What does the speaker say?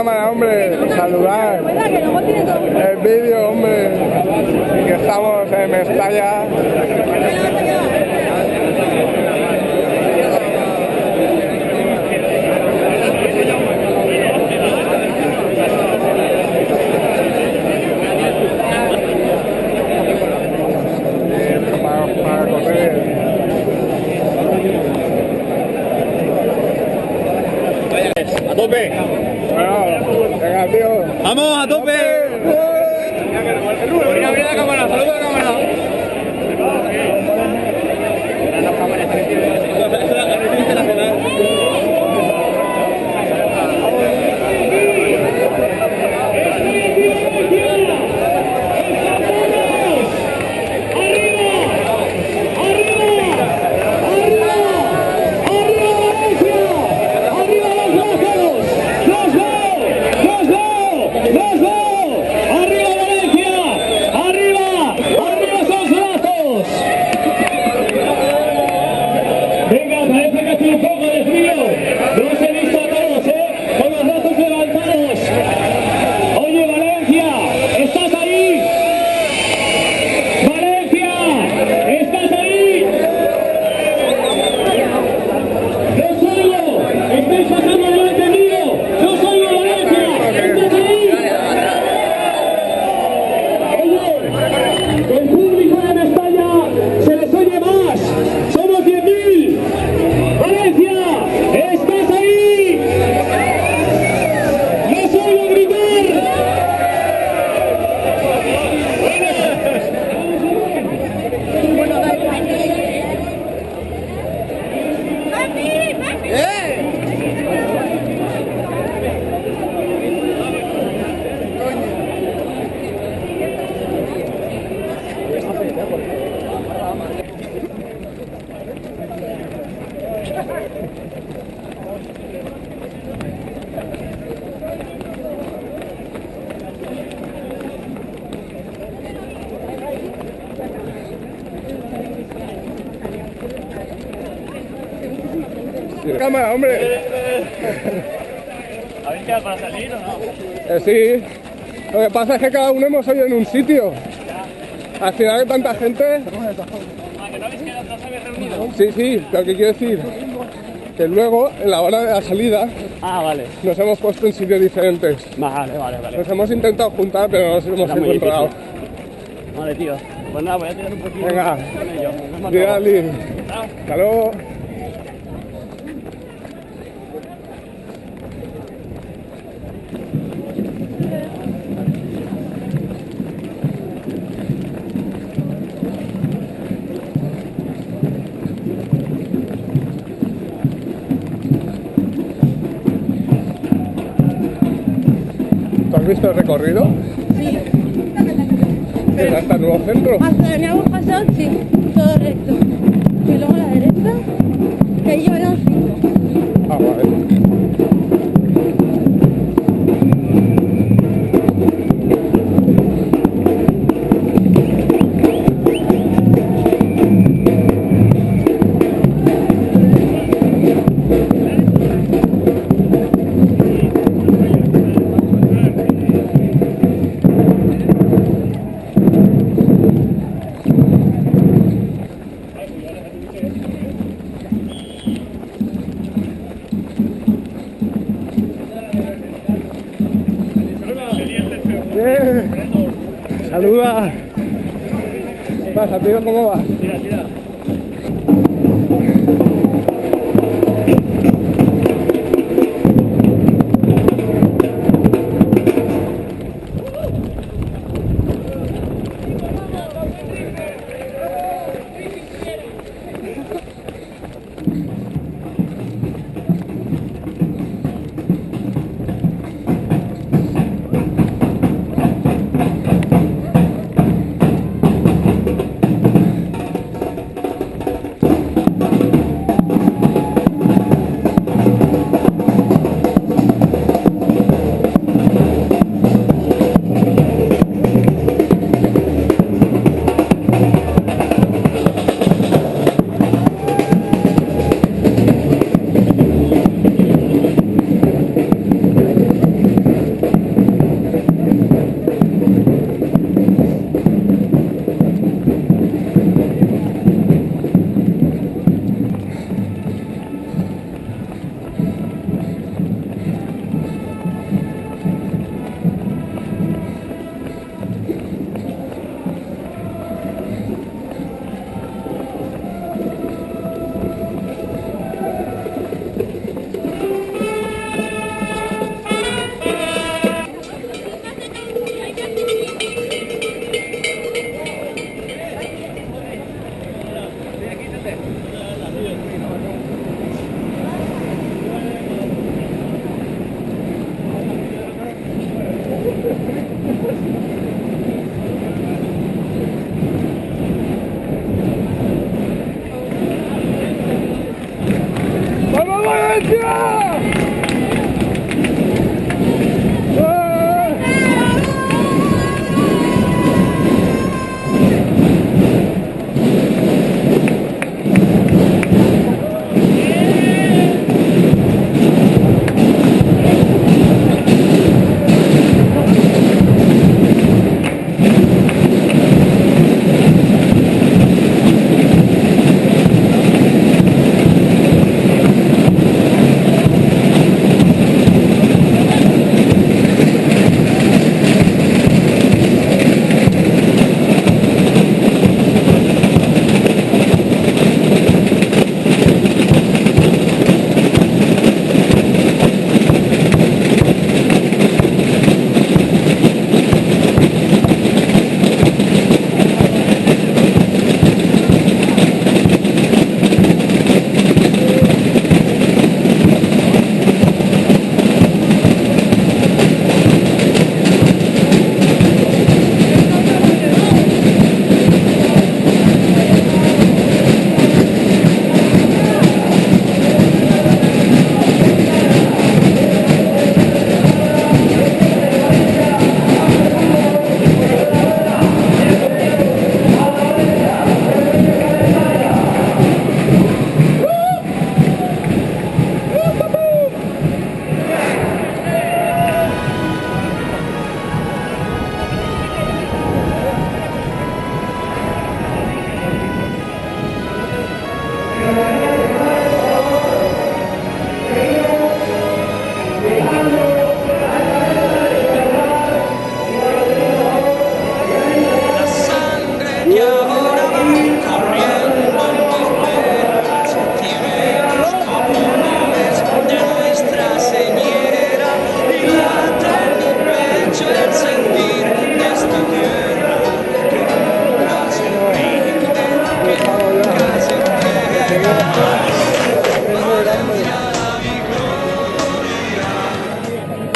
Cámara, hombre, saludar. El vídeo, hombre, que estamos en Mestalla. Para correr. A tope. Bueno, venga, tío. ¡Vamos, a tope! Mira la cámara, saluda a la cámara. Cámara, hombre. ¿Habéis quedado para salir o no? Sí. Lo que pasa es que cada uno hemos ido en un sitio. Al final hay tanta gente. ¿Que no habéis quedado, no os habéis reunido? Sí, lo que quiero decir que luego, en la hora de la salida, Vale. nos hemos puesto en sitios diferentes. Vale. Nos hemos intentado juntar, pero no nos hemos Está muy encontrado. difícil. Vale, tío. Pues nada, voy a tirar un poquito. Venga. Con ellos. Nos vemos luego. Dígale. Chao. Hasta luego. ¿Tú has visto el recorrido? Sí, ¿Es hasta el nuevo centro? hasta donde hemos pasado, sí, todo recto. Y luego a la derecha, que ahí llevarán 5. Ah, vale. Saluda. ¿Qué pasa, tío? ¿Cómo vas? Tira.